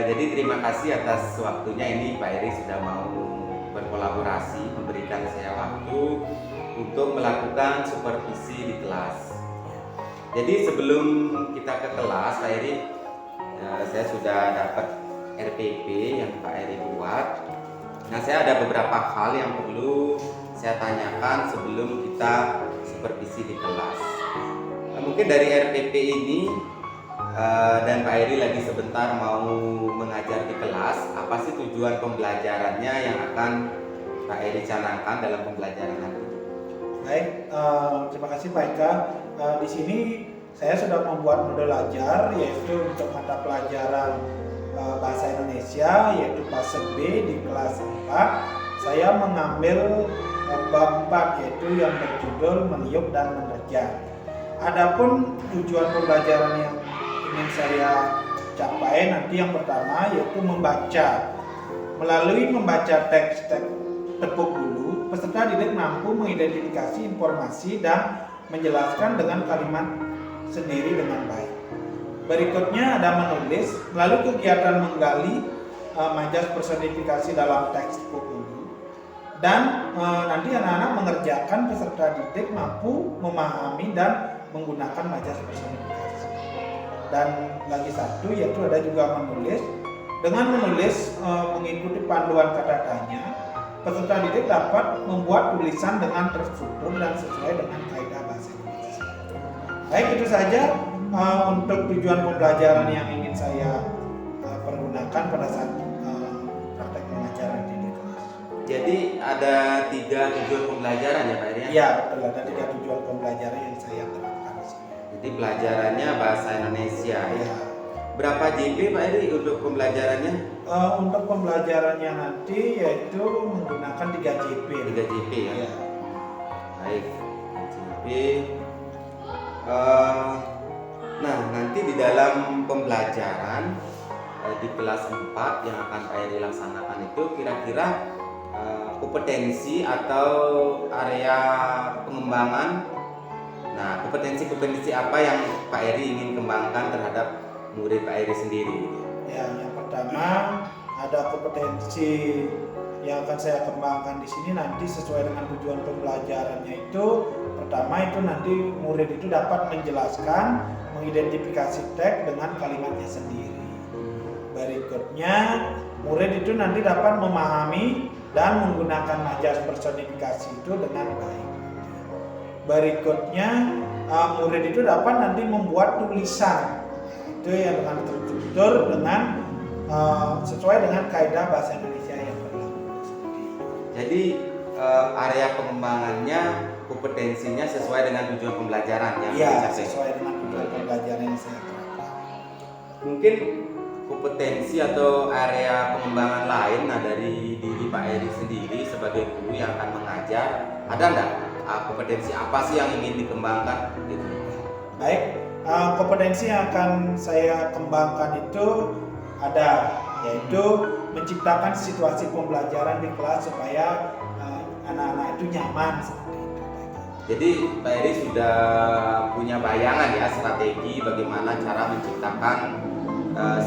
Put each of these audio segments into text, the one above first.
Jadi terima kasih atas waktunya ini Pak Eri sudah mau berkolaborasi, memberikan saya waktu untuk melakukan supervisi di kelas. Jadi sebelum kita ke kelas Pak Eri, saya sudah dapat RPP yang Pak Eri buat. Nah, saya ada beberapa hal yang perlu saya tanyakan sebelum kita supervisi di kelas. Mungkin dari RPP ini dan Pak Eri lagi sebentar mau mengajar di kelas, apa sih tujuan pembelajarannya yang akan Pak Eri canangkan dalam pembelajaran nanti? Baik, terima kasih Pak Eka. Di sini saya sudah membuat model ajar, yaitu untuk mata pelajaran Bahasa Indonesia, yaitu fase B di kelas 4. Saya mengambil bab 4, yaitu yang berjudul meniup dan menerjang. Adapun tujuan pembelajaran yang ingin saya capai nanti yang pertama yaitu membaca. Melalui membaca teks-teks tepuk dulu, peserta didik mampu mengidentifikasi informasi dan menjelaskan dengan kalimat sendiri dengan baik. Berikutnya ada menulis. Melalui kegiatan menggali majas personifikasi dalam teks tepuk dulu, dan nanti anak-anak mengerjakan, peserta didik mampu memahami dan menggunakan majas personifikasi. Dan lagi satu yaitu ada juga menulis. Dengan menulis mengikuti panduan kata tanya, peserta didik dapat membuat tulisan dengan terstruktur dan sesuai dengan kaidah bahasa Indonesia. Baik, itu saja untuk tujuan pembelajaran yang ingin saya pergunakan pada saat praktek mengajar di kelas. Jadi ada 3 tujuan pembelajaran ya Pak Eri? Ya, betul, ada 3 tujuan pembelajaran yang saya terapkan di sini. Jadi pelajarannya bahasa Indonesia ya. Ya. Berapa JP Pak Eri untuk pembelajarannya? Untuk pembelajarannya nanti yaitu menggunakan 3 JP. 3 JP ya. Ya. Baik, 3 JP. Nah, nanti di dalam pembelajaran di kelas 4 yang akan Pak Eri laksanakan itu kira-kira kompetensi atau area pengembangan. Nah, kompetensi apa yang Pak Eri ingin kembangkan terhadap murid Pak Eri sendiri? Ya, yang pertama ada kompetensi yang akan saya kembangkan di sini nanti sesuai dengan tujuan pembelajarannya itu. Pertama itu nanti murid itu dapat menjelaskan, mengidentifikasi teks dengan kalimatnya sendiri. Berikutnya murid itu nanti dapat memahami dan menggunakan majas personifikasi itu dengan baik. Berikutnya murid itu dapat nanti membuat tulisan itu yang dengan terstruktur dengan sesuai dengan kaidah bahasa Indonesia yang berlaku. Jadi area pengembangannya, kompetensinya sesuai dengan tujuan pembelajaran yang ya, sesuai dengan tujuan pembelajaran yang saya terapkan. Mungkin kompetensi atau area pengembangan lain, nah dari diri Pak Eri sendiri sebagai guru yang akan mengajar, ada enggak kompetensi apa sih yang ingin dikembangkan gitu? Baik, kompetensi yang akan saya kembangkan itu ada, yaitu menciptakan situasi pembelajaran di kelas supaya anak-anak itu nyaman seperti itu. Jadi Pak Eri sudah punya bayangan ya strategi bagaimana cara menciptakan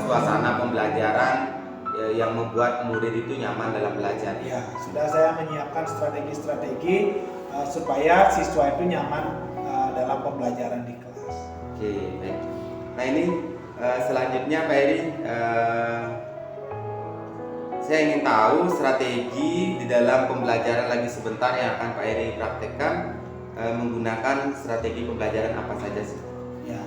suasana pembelajaran yang membuat murid itu nyaman dalam belajar. Ya, sudah saya menyiapkan strategi-strategi supaya siswa itu nyaman dalam pembelajaran di kelas. Oke, baik. Nah ini selanjutnya Pak Eri, saya ingin tahu strategi di dalam pembelajaran lagi sebentar yang akan Pak Eri praktekkan, menggunakan strategi pembelajaran apa saja sih? Ya,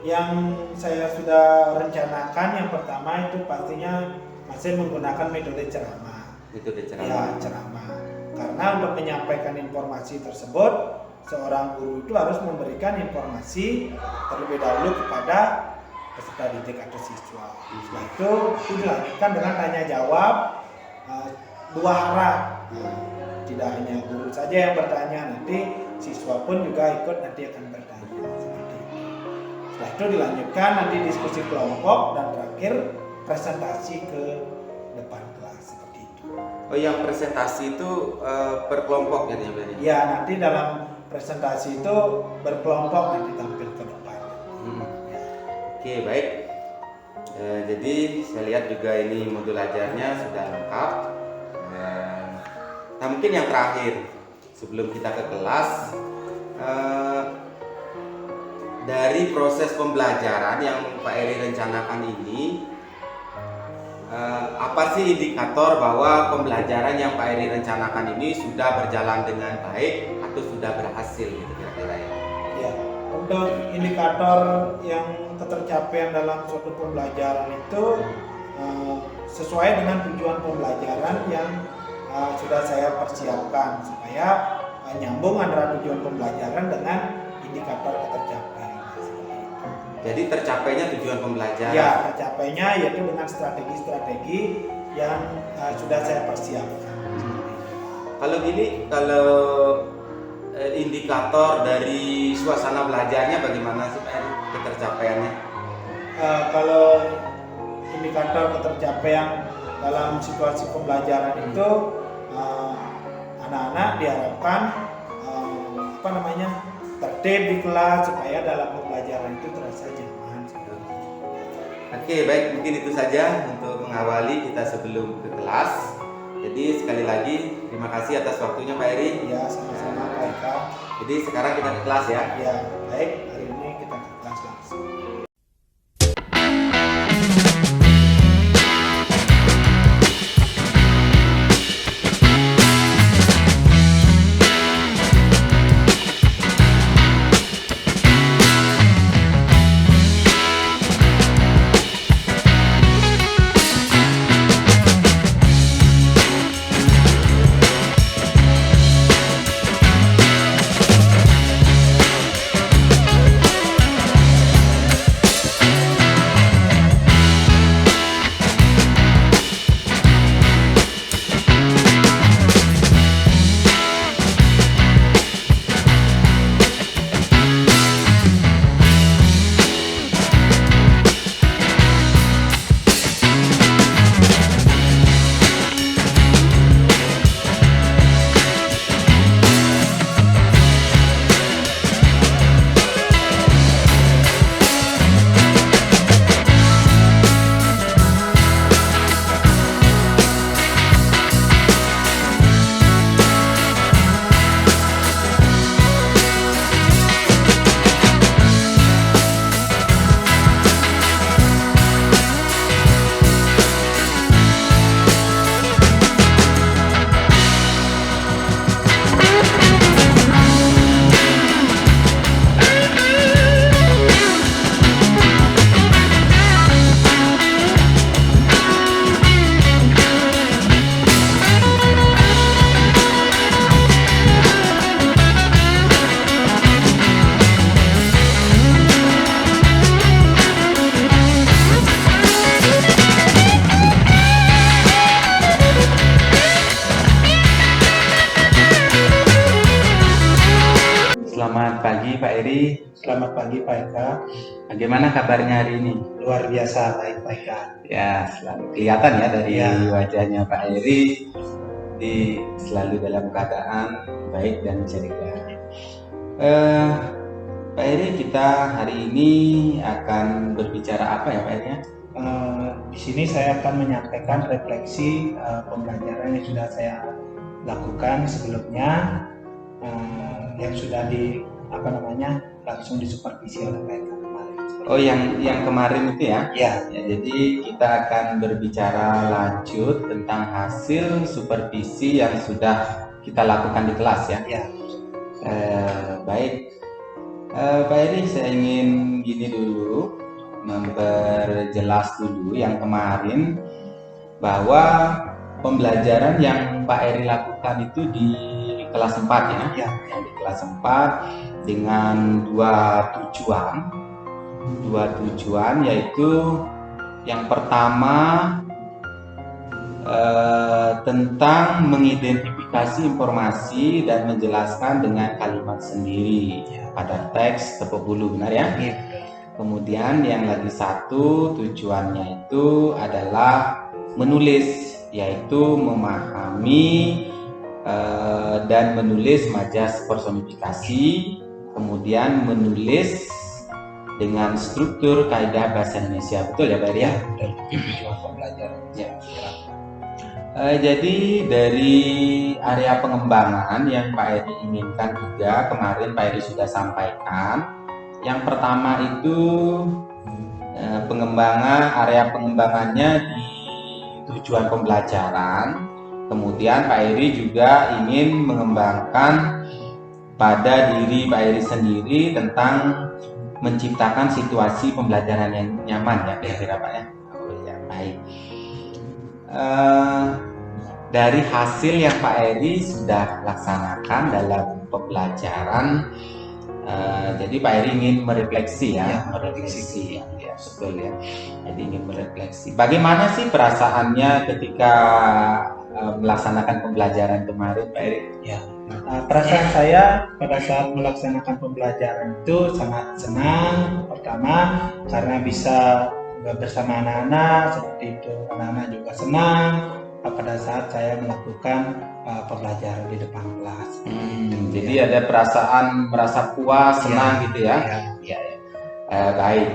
yang saya sudah rencanakan yang pertama itu pastinya masih menggunakan metode ceramah. Metode ceramah. Ya, ceramah. Karena untuk menyampaikan informasi tersebut, seorang guru itu harus memberikan informasi terlebih dahulu kepada peserta didik atau siswa. Setelah itu dilanjutkan dengan tanya jawab 2 arah. Tidak hanya guru saja yang bertanya, nanti siswa pun juga ikut nanti akan bertanya seperti itu. Setelah itu dilanjutkan nanti diskusi kelompok dan terakhir presentasi ke depan kelas seperti itu. Oh, yang presentasi itu per kelompok gitu ya Pak Eri? Ya, nanti dalam presentasi itu berkelompok nanti tampil ke depan. Oke, baik. Jadi saya lihat juga ini modul ajarnya sudah lengkap. Nah, mungkin yang terakhir sebelum kita ke kelas, dari proses pembelajaran yang Pak Eri rencanakan ini, apa sih indikator bahwa pembelajaran yang Pak Eri rencanakan ini sudah berjalan dengan baik atau sudah berhasil gitu kira-kira ya? Ya, untuk indikator yang ketercapaian dalam suatu pembelajaran itu sesuai dengan tujuan pembelajaran yang sudah saya persiapkan supaya nyambung antara tujuan pembelajaran dengan indikator ketercapaian. Jadi tercapainya tujuan pembelajaran? Ya, tercapainya yaitu dengan strategi-strategi yang sudah saya persiapkan. Kalau gini, kalau indikator dari suasana belajarnya bagaimana sih Pak Eri ketercapaiannya? Kalau indikator ketercapaian dalam situasi pembelajaran itu anak-anak diharapkan tertib di kelas supaya dalam pembelajaran itu terasa nyaman. Oke, baik, mungkin itu saja untuk mengawali kita sebelum ke kelas. Jadi sekali lagi terima kasih atas waktunya Pak Eri. Ya, sama-sama Pak Eka. Jadi sekarang kita ke kelas ya. Ya, baik, hari ini kita ke kelas langsung. Selamat pagi Pak Eri. Selamat pagi Pak Eka. Bagaimana kabarnya hari ini? Luar biasa baik Pak Eka. Ya, selalu kelihatan ya dari Ya. wajahnya Pak Eri, selalu dalam keadaan baik dan ceria. Pak Eri, kita hari ini akan berbicara apa ya Pak Eri? Di sini saya akan menyampaikan refleksi pembelajaran yang sudah saya lakukan sebelumnya, yang sudah langsung disupervisi oleh Pak Eka kemarin. Oh, yang kemarin itu ya? Ya. Ya, jadi kita akan berbicara lanjut tentang hasil supervisi yang sudah kita lakukan di kelas ya. Ya. Baik, Pak Eri, saya ingin gini dulu, memperjelas dulu yang kemarin bahwa pembelajaran yang Pak Eri lakukan itu di kelas 4 ya. Ya. Yang di kelas 4 dengan dua tujuan, yaitu yang pertama tentang mengidentifikasi informasi dan menjelaskan dengan kalimat sendiri pada teks tepuk bulu, benar ya? Ya. Kemudian yang lagi satu tujuannya itu adalah menulis, yaitu memahami dan menulis majas personifikasi, kemudian menulis dengan struktur kaidah bahasa Indonesia. Betul ya Pak Eri? Ya, betul. Tujuan pembelajaran. Ya. Jadi dari area pengembangan yang Pak Eri inginkan juga kemarin Pak Eri sudah sampaikan. Yang pertama itu area pengembangannya di tujuan pembelajaran. Kemudian Pak Eri juga ingin mengembangkan pada diri Pak Eri sendiri tentang menciptakan situasi pembelajaran yang nyaman ya kira-kira Pak ya. Oh ya, baik. Dari hasil yang Pak Eri sudah laksanakan dalam pembelajaran, jadi Pak Eri ingin merefleksi ya, merefleksi ya, betul ya. Jadi ingin merefleksi. Bagaimana sih perasaannya ketika melaksanakan pembelajaran kemarin, Pak Eri? Ya, perasaan saya pada saat melaksanakan pembelajaran itu sangat senang. Pertama karena bisa bersama anak-anak seperti itu, anak-anak juga senang pada saat saya melakukan pembelajaran di depan kelas. Jadi ada perasaan merasa puas, senang gitu ya? Ya. Baik.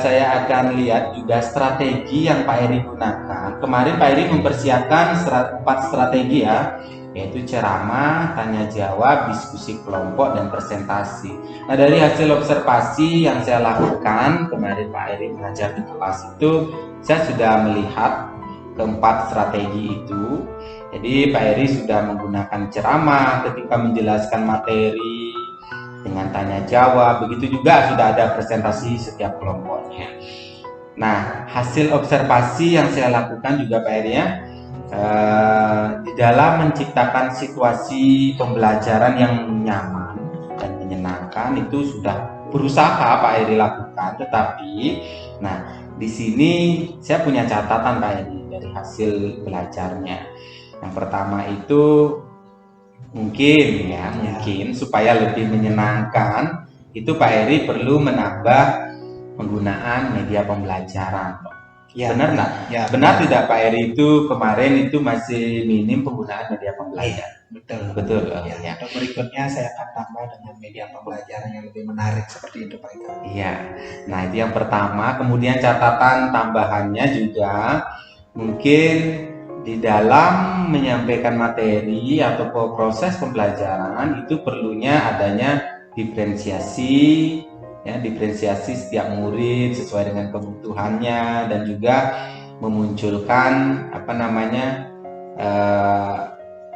Saya akan lihat juga strategi yang Pak Eri gunakan. Kemarin Pak Eri mempersiapkan 4 strategi ya, yaitu ceramah, tanya jawab, diskusi kelompok, dan presentasi. Nah dari hasil observasi yang saya lakukan kemarin Pak Eri mengajar di kelas itu, saya sudah melihat keempat strategi itu. Jadi Pak Eri sudah menggunakan ceramah ketika menjelaskan materi dengan tanya jawab, begitu juga sudah ada presentasi setiap kelompoknya. Nah hasil observasi yang saya lakukan juga Pak Eri ya, di dalam menciptakan situasi pembelajaran yang nyaman dan menyenangkan itu sudah berusaha Pak Eri lakukan, tetapi nah di sini saya punya catatan Pak Eri dari hasil belajarnya. Yang pertama itu mungkin supaya lebih menyenangkan itu Pak Eri perlu menambah penggunaan media pembelajaran. Ya, benar nggak? Ya, benar tidak Pak Eri itu kemarin itu masih minim penggunaan media pembelajaran? Betul. Ya. Untuk berikutnya saya akan tambah dengan media pembelajaran yang lebih menarik seperti itu Pak Eka. Iya. Nah itu yang pertama. Kemudian catatan tambahannya juga mungkin di dalam menyampaikan materi atau proses pembelajaran itu perlunya adanya diferensiasi setiap murid sesuai dengan kebutuhannya dan juga memunculkan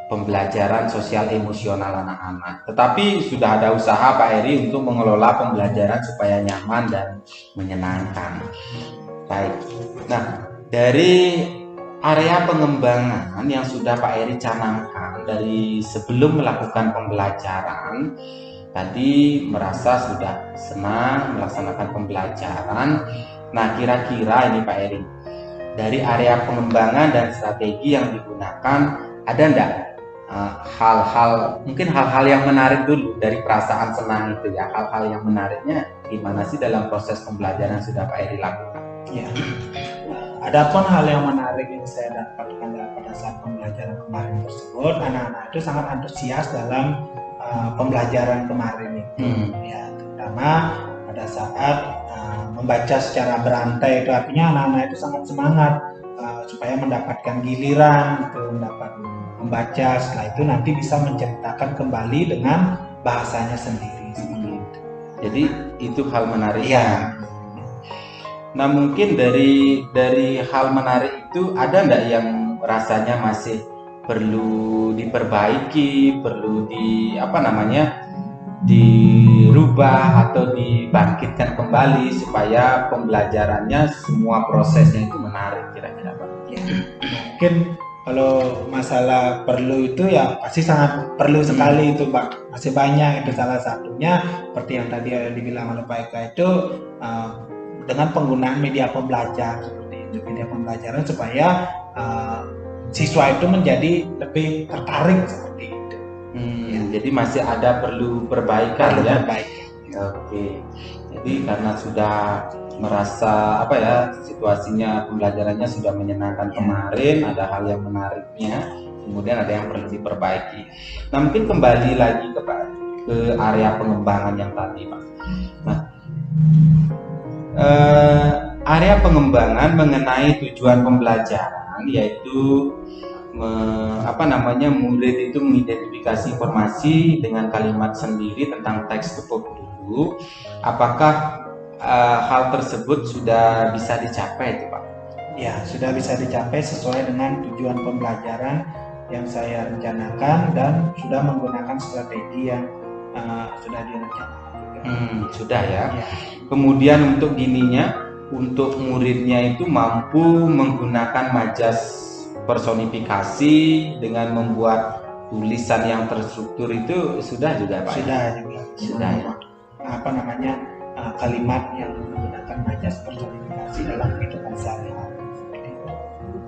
pembelajaran sosial emosional anak-anak. Tetapi sudah ada usaha Pak Eri untuk mengelola pembelajaran supaya nyaman dan menyenangkan. Baik. Nah, dari area pengembangan yang sudah Pak Eri canangkan dari sebelum melakukan pembelajaran, tadi merasa sudah senang melaksanakan pembelajaran. Nah, kira-kira ini Pak Eri, dari area pengembangan dan strategi yang digunakan, ada enggak hal-hal yang menarik dulu dari perasaan senang itu ya, hal-hal yang menariknya gimana sih dalam proses pembelajaran yang sudah Pak Eri lakukan? Ya. Adapun hal yang menarik yang saya dapatkan pada saat pembelajaran kemarin tersebut, anak-anak itu sangat antusias dalam pembelajaran kemarin itu, ya, terutama pada saat membaca secara berantai itu artinya anak-anak itu sangat semangat supaya mendapatkan giliran itu mendapat membaca, setelah itu nanti bisa menceritakan kembali dengan bahasanya sendiri seperti itu. Jadi itu hal menarik. Ya. Nah mungkin dari hal menarik itu ada nggak yang rasanya masih perlu diperbaiki, perlu dirubah atau dibangkitkan kembali supaya pembelajarannya semua prosesnya itu menarik kira-kira Pak? Ya, mungkin kalau masalah perlu itu ya pasti sangat perlu sekali itu Pak. Masih banyak itu, salah satunya seperti yang tadi dibilang oleh Pak Eka itu dengan penggunaan media pembelajar seperti itu, media pembelajaran supaya siswa itu menjadi lebih tertarik seperti itu. Ya. Jadi masih ada perlu perbaikan ya. Oke. Jadi karena sudah merasa situasinya pembelajarannya sudah menyenangkan kemarin, ada hal yang menariknya, kemudian ada yang perlu diperbaiki. Nah mungkin kembali lagi ke area pengembangan yang tadi Pak. Nah Area pengembangan mengenai tujuan pembelajaran yaitu murid itu mengidentifikasi informasi dengan kalimat sendiri tentang teks tepuk dulu. Apakah hal tersebut sudah bisa dicapai itu Pak? Ya, sudah bisa dicapai sesuai dengan tujuan pembelajaran yang saya rencanakan dan sudah menggunakan strategi yang sudah direncanakan. Sudah ya. Ya. Kemudian untuk untuk muridnya itu mampu menggunakan majas personifikasi dengan membuat tulisan yang terstruktur itu sudah juga Pak? Sudah juga. Sudah ya. Kalimat yang menggunakan majas personifikasi dalam kehidupan sehari-hari.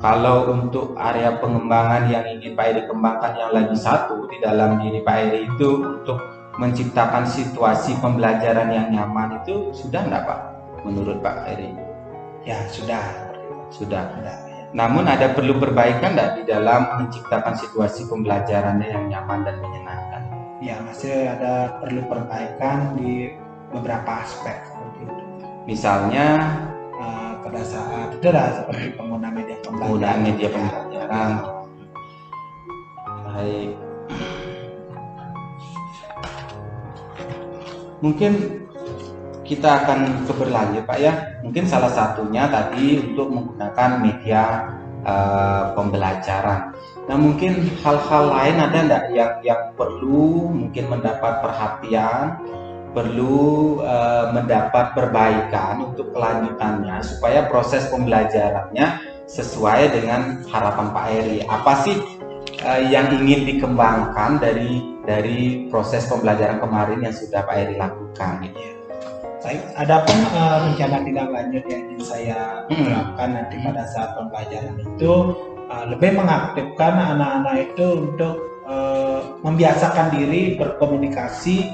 Kalau untuk area pengembangan yang ingin Pak Eri kembangkan yang lagi satu di dalam diri Pak Eri itu untuk menciptakan situasi pembelajaran yang nyaman itu sudah enggak Pak menurut Pak Eri? Ya sudah. Sudah. Ya. Namun ada perlu perbaikan enggak di dalam menciptakan situasi pembelajarannya yang nyaman dan menyenangkan? Ya, masih ada perlu perbaikan di beberapa aspek seperti itu. Misalnya pada saat seperti pengguna media pembelajaran. Baik. Mungkin kita akan berlanjut Pak ya. Mungkin salah satunya tadi untuk menggunakan media pembelajaran. Nah mungkin hal-hal lain ada enggak yang perlu mungkin mendapat perhatian, perlu mendapat perbaikan untuk kelanjutannya supaya proses pembelajarannya sesuai dengan harapan Pak Eri. Apa sih yang ingin dikembangkan dari proses pembelajaran kemarin yang sudah Pak Eri lakukan? Adapun rencana tindak lanjut yang ingin saya terapkan nanti pada saat pembelajaran itu lebih mengaktifkan anak-anak itu untuk membiasakan diri berkomunikasi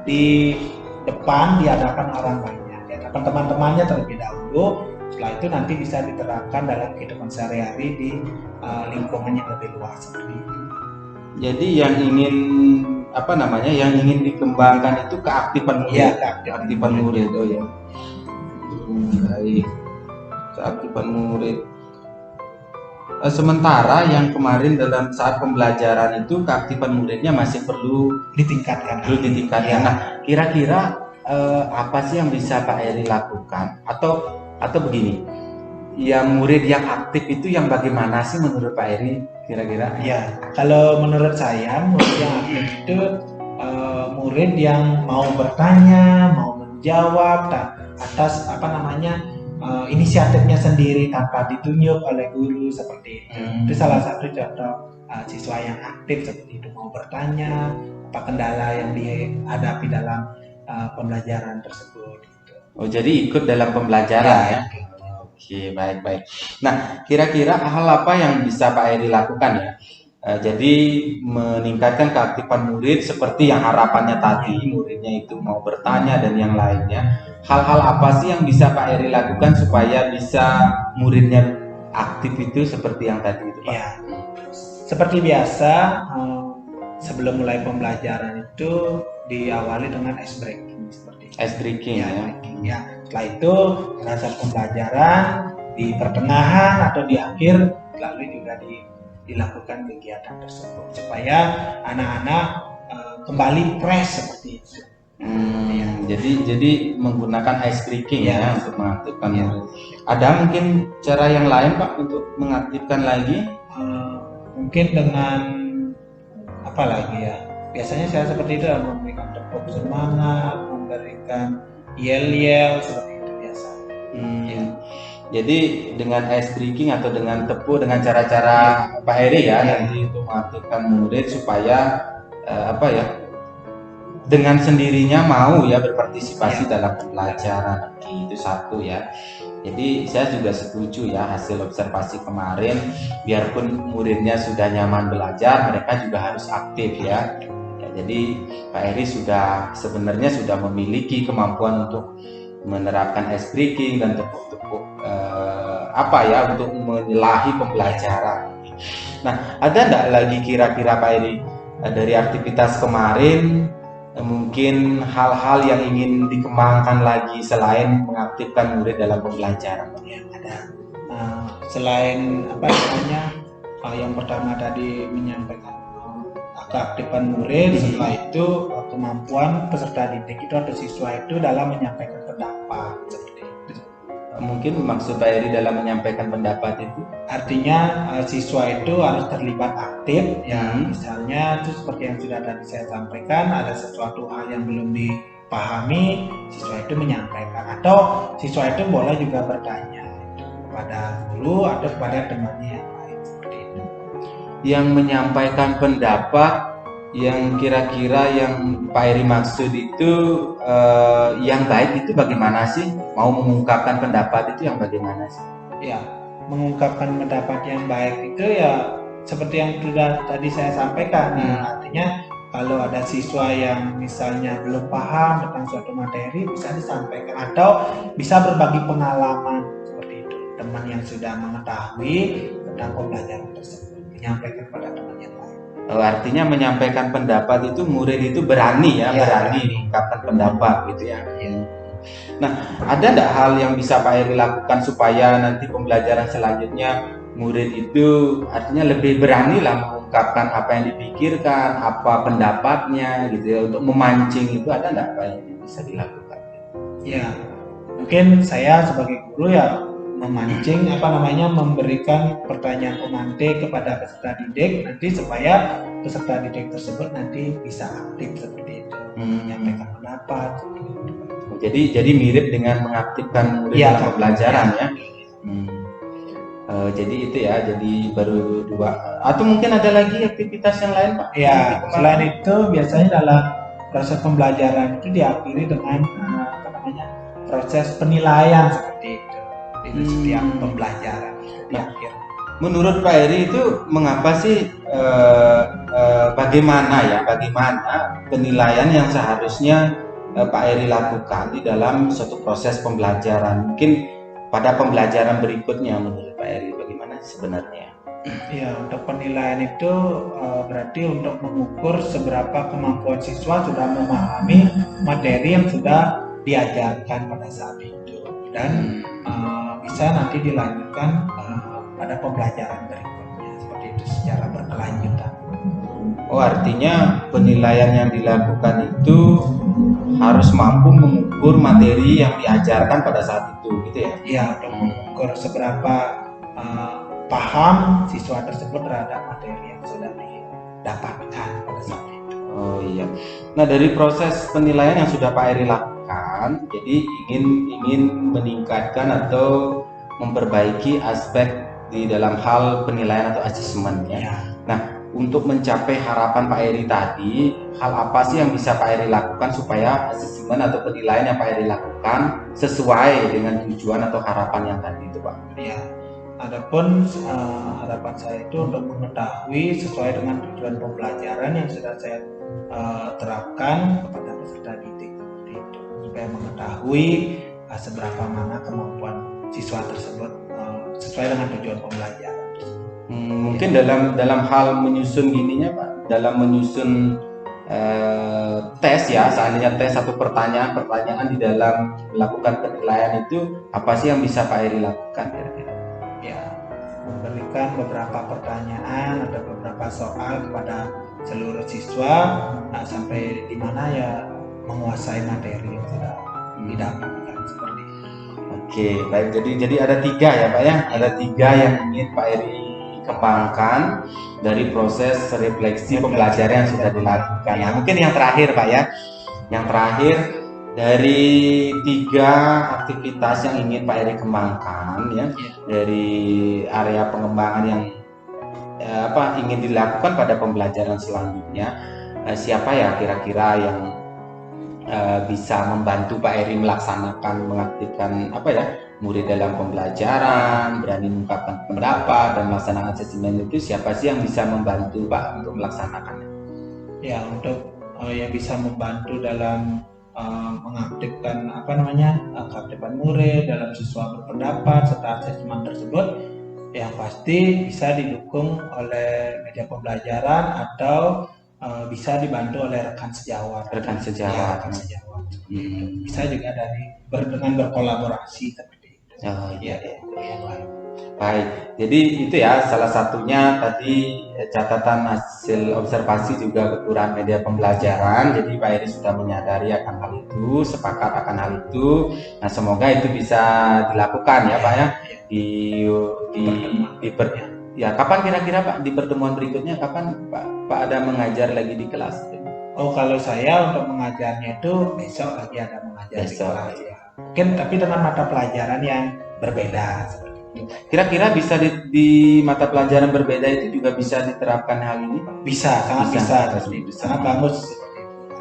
di depan, di hadapan orang banyak, di hadapan teman-temannya terlebih dahulu. Setelah itu nanti bisa diterapkan dalam kehidupan sehari-hari di lingkungan yang lebih luas seperti itu. Jadi yang ingin dikembangkan itu keaktifan murid. Ya, keaktifan murid. Oh ya. Baik. Keaktifan murid. Sementara yang kemarin dalam saat pembelajaran itu keaktifan muridnya masih perlu ditingkatkan. Ya. Nah, kira-kira apa sih yang bisa Pak Eri lakukan? Atau begini, yang murid yang aktif itu yang bagaimana sih menurut Pak Eri kira-kira? Ya, kalau menurut saya murid yang aktif itu murid yang mau bertanya, mau menjawab atas inisiatifnya sendiri tanpa ditunjuk oleh guru seperti itu. Itu salah satu contoh siswa yang aktif seperti itu, mau bertanya apa kendala yang dihadapi dalam pembelajaran tersebut. Gitu. Oh, jadi ikut dalam pembelajaran ya? Oke, baik. Nah, kira-kira hal apa yang bisa Pak Eri lakukan ya? Jadi meningkatkan keaktifan murid seperti yang harapannya tadi, muridnya itu mau bertanya dan yang lainnya. Hal-hal apa sih yang bisa Pak Eri lakukan supaya bisa muridnya aktif itu seperti yang tadi itu Pak? Ya, seperti biasa sebelum mulai pembelajaran itu diawali dengan ice breaking seperti itu. Ice breaking ya. Setelah itu pada saat pembelajaran di pertengahan atau di akhir lalu juga dilakukan kegiatan tersebut supaya anak-anak kembali fresh seperti itu. Jadi menggunakan ice breaking ya untuk mengaktifkan. Ada mungkin cara yang lain Pak untuk mengaktifkan lagi? Mungkin dengan apa lagi ya? Biasanya saya seperti itu, memberikan tepuk semangat, memberikan yel-yel seperti itu biasa. Jadi dengan ice breaking atau dengan tepuk, dengan cara-cara Pak Eri nanti untuk mengaktifkan murid supaya dengan sendirinya mau berpartisipasi dalam pembelajaran. Itu satu ya. Jadi saya juga setuju ya hasil observasi kemarin, biarpun muridnya sudah nyaman belajar, mereka juga harus aktif ya. Jadi Pak Eri sebenarnya sudah memiliki kemampuan untuk menerapkan ice breaking dan tepuk-tepuk untuk menyelahi pembelajaran. Nah, ada enggak lagi kira-kira Pak Eri dari aktivitas kemarin mungkin hal-hal yang ingin dikembangkan lagi selain mengaktifkan murid dalam pembelajaran. Ya, ada selain apa namanya yang pertama tadi menyampaikan keaktifan murid, setelah itu kemampuan peserta didik itu atau siswa itu dalam menyampaikan pendapat seperti itu. Mungkin maksud Pak Eri dalam menyampaikan pendapat itu Artinya siswa itu harus terlibat aktif ya, misalnya itu seperti yang sudah tadi saya sampaikan, ada sesuatu hal yang belum dipahami, siswa itu menyampaikan, atau siswa itu boleh juga bertanya kepada guru atau kepada temannya yang lain seperti itu. yang menyampaikan pendapat yang kira-kira yang Pak Eri maksud itu yang baik itu bagaimana sih? Mau mengungkapkan pendapat itu yang bagaimana sih? Ya, mengungkapkan pendapat yang baik itu ya seperti yang sudah tadi saya sampaikan. Artinya kalau ada siswa yang misalnya belum paham tentang suatu materi bisa disampaikan atau bisa berbagi pengalaman seperti itu. Teman yang sudah mengetahui tentang pembelajaran tersebut menyampaikan pada teman yang lain. Artinya menyampaikan pendapat itu murid itu berani ya, berani mengungkapkan pendapat gitu ya. Nah, ada enggak hal yang bisa Pak Eri lakukan supaya nanti pembelajaran selanjutnya murid itu artinya lebih berani lah mengungkapkan apa yang dipikirkan, apa pendapatnya gitu ya, untuk memancing itu ada enggak Pak yang bisa dilakukan? Ya, mungkin saya sebagai guru ya memancing memberikan pertanyaan pemantik kepada peserta didik nanti supaya peserta didik tersebut nanti bisa aktif seperti itu, menyampaikan pendapat. Jadi mirip dengan mengaktifkan murid dalam pembelajaran ya. Jadi itu ya, jadi baru 2 atau mungkin ada lagi aktivitas yang lain Pak? Ya, selain itu biasanya dalam proses pembelajaran itu diakhiri dengan proses penilaian seperti itu di setiap pembelajaran. Menurut Pak Eri itu mengapa sih bagaimana penilaian yang seharusnya Pak Eri lakukan di dalam suatu proses pembelajaran? Mungkin pada pembelajaran berikutnya menurut Pak Eri bagaimana sebenarnya? Ya, untuk penilaian itu berarti untuk mengukur seberapa kemampuan siswa sudah memahami materi yang sudah diajarkan pada saat itu dan bisa nanti dilanjutkan pada pembelajaran berikutnya seperti itu secara berkelanjutan. Oh, artinya penilaian yang dilakukan itu harus mampu mengukur materi yang diajarkan pada saat itu, gitu ya? Iya, untuk mengukur seberapa paham siswa tersebut terhadap materi yang sudah didapatkan pada saat itu. Oh iya. Nah, dari proses penilaian yang sudah Pak Eri lakukan, jadi ingin meningkatkan atau memperbaiki aspek di dalam hal penilaian atau asesmen ya. Nah, untuk mencapai harapan Pak Eri tadi, hal apa sih yang bisa Pak Eri lakukan supaya asesmen atau penilaian yang Pak Eri lakukan sesuai dengan tujuan atau harapan yang tadi itu Pak? Ya, adapun harapan saya itu untuk mengetahui sesuai dengan tujuan pembelajaran yang sudah saya terapkan kepada peserta didik itu, supaya mengetahui seberapa mana kemampuan siswa tersebut sesuai dengan tujuan pembelajaran. Mungkin dalam hal menyusun gininya Pak, dalam menyusun tes ya, seandainya tes satu pertanyaan di dalam melakukan penilaian itu apa sih yang bisa Pak Eri lakukan kira-kira? Ya, memberikan beberapa pertanyaan atau beberapa soal kepada seluruh siswa sampai di mana ya menguasai materi yang sudah didapatkan seperti itu. Oke, baik. Jadi ada 3 ya Pak ya, ada 3 yang ingin Pak Eri kembangkan dari proses refleksi pembelajaran yang sudah dilakukan. Nah, mungkin yang terakhir Pak ya, yang terakhir dari 3 aktivitas yang ingin Pak Eri kembangkan ya, dari area pengembangan yang ingin dilakukan pada pembelajaran selanjutnya, siapa ya kira-kira yang bisa membantu Pak Eri melaksanakan, mengaktifkan murid dalam pembelajaran, berani mengungkapkan pendapat dan melaksanakan asesmen itu, siapa sih yang bisa membantu Pak untuk melaksanakannya? Ya, untuk yang bisa membantu dalam mengaktifkan keaktifan murid dalam siswa berpendapat serta asesmen tersebut, yang pasti bisa didukung oleh media pembelajaran atau bisa dibantu oleh rekan sejawat. Rekan Ya, sejawat. rekan sejawat. Hmm. Bisa juga dengan berkolaborasi seperti itu. Oh iya. Ya, Pak. Baik, jadi itu ya salah satunya tadi catatan hasil observasi juga kekurangan media pembelajaran. Jadi Pak Eri sudah menyadari akan hal itu, sepakat akan hal itu. Nah semoga itu bisa dilakukan ya Pak ya di ya kapan kira-kira Pak di pertemuan berikutnya kapan Pak ada mengajar lagi di kelas? Oh kalau saya untuk mengajarnya itu besok lagi ada mengajar di Besok. kelas ya. Mungkin tapi dengan mata pelajaran yang berbeda. Kira-kira bisa di mata pelajaran berbeda itu juga bisa diterapkan hal ini Pak? Bisa, sangat bisa, sangat bagus.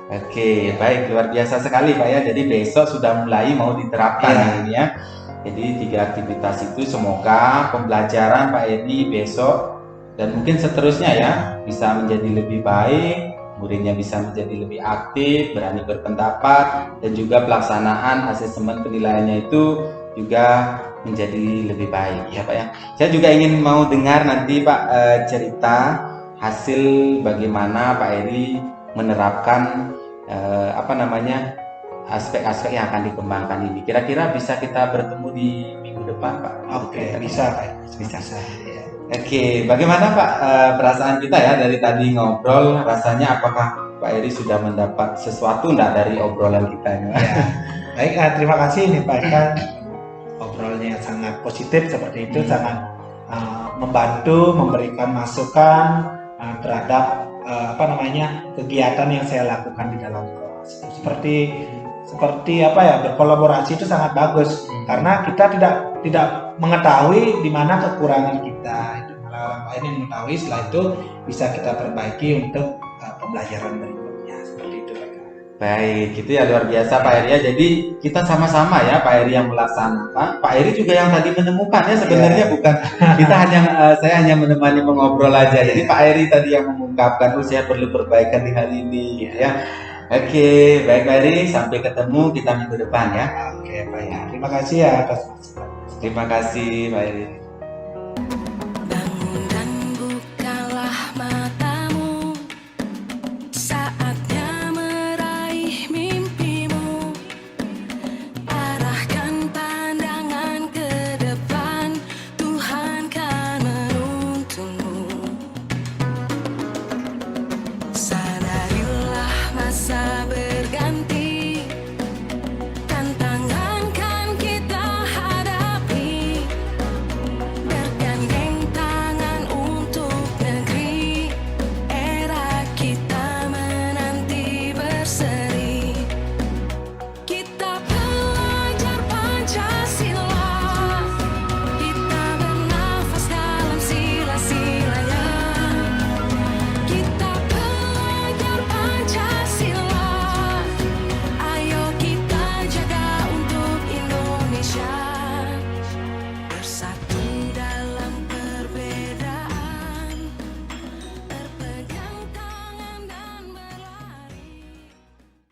Oke, baik, luar biasa sekali Pak ya. Jadi besok sudah mulai mau diterapkan ini ya. Jadi 3 aktivitas itu semoga pembelajaran Pak Edi besok dan mungkin seterusnya ya bisa menjadi lebih baik, muridnya bisa menjadi lebih aktif, berani berpendapat, dan juga pelaksanaan asesmen penilaiannya itu juga menjadi lebih baik ya Pak ya. Saya juga ingin mau dengar nanti Pak cerita hasil bagaimana Pak Eri menerapkan aspek-aspek yang akan dikembangkan ini. Kira-kira bisa kita bertemu di minggu depan Pak? Oke, bisa Pak. Bisa. Ya. Oke, bagaimana Pak perasaan kita ya dari tadi ngobrol, rasanya apakah Pak Eri sudah mendapat sesuatu enggak dari obrolan kita ini? Ya. Baik, terima kasih nih Pak Eka. Obrolnya sangat positif seperti itu, sangat membantu, memberikan masukan terhadap kegiatan yang saya lakukan di dalam kelas. Seperti berkolaborasi itu sangat bagus karena kita tidak mengetahui di mana kekurangan kita. Itu malah orang lain yang mengetahui, setelah itu bisa kita perbaiki untuk pembelajaran berikutnya. Seperti itu. Baik, itu ya luar biasa Pak Eri ya. Jadi kita sama-sama ya Pak Eri yang melaksanakan. Pak Eri juga yang tadi menemukan ya sebenarnya bukan kita saya hanya menemani mengobrol aja. Jadi Pak Eri tadi yang mengungkapkan, saya perlu perbaikan di hal ini gitu ya. Oke, baik Pak Eri, sampai ketemu kita minggu depan ya. Oke Pak ya. Terima kasih ya atas. Terima kasih Pak Eri.